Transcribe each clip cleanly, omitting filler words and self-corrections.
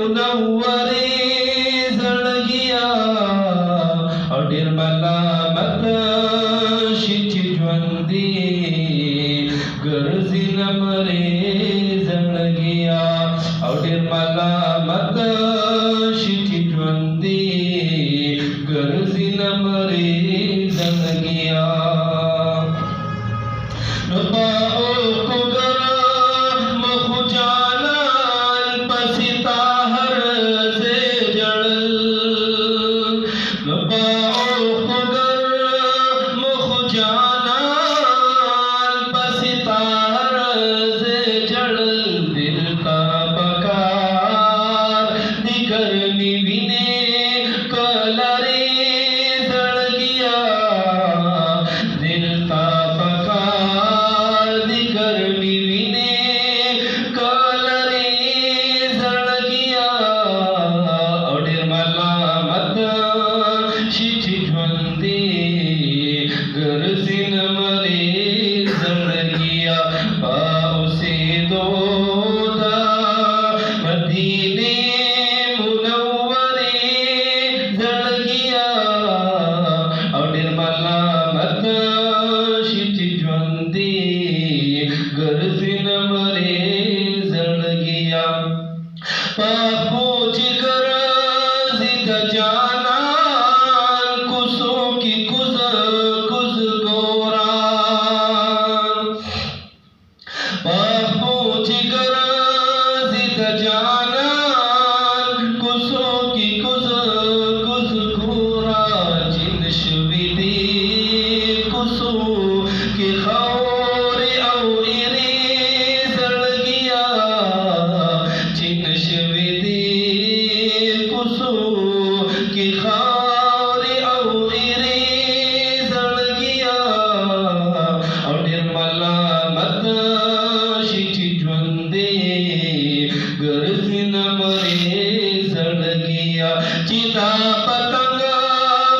मुनव्वरे जळगिया अडेर मलामत शिची ज्वंदी गरजिन मरे जळगिया अडेर मलामत शिची ज्वंदी गरजिन मरे जळगिया गरजिन मरे जळगिया पाऊसे दोदा मदीने मुनव्वरे जळगिया अडेर मलामत शिची ज्वंदी गरजिन मरे जळगिया पापोची गरजित जाना कुसो की कुज कुज गोरा पापोची गरजित जाना कुसो की कुज कुज गोरा जिनश विदी कुसो की खौरे औ इरे जळगिया जिनश विदी कुसो की खौरे औ इरे जळगिया अडेर मलामत शिची ज्वंदी गरजिन मरे जळगिया चिता पतंग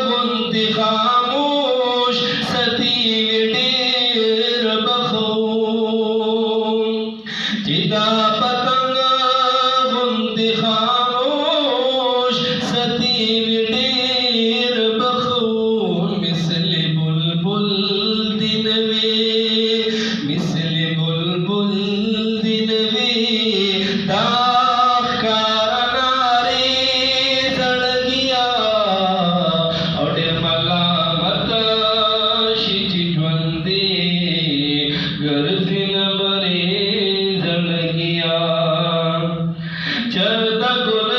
बुनती खामोश सती विडेर बखून चिता पतंग बुनती खामोश सती विडेर बखून मिसली बुलबुल दिनवे मिसली बुलबुल दिनवे दाखकारनारे जळगिया अडेर मलामत शिची ज्वंदी गरजिन मरे जळगिया चर्द गुल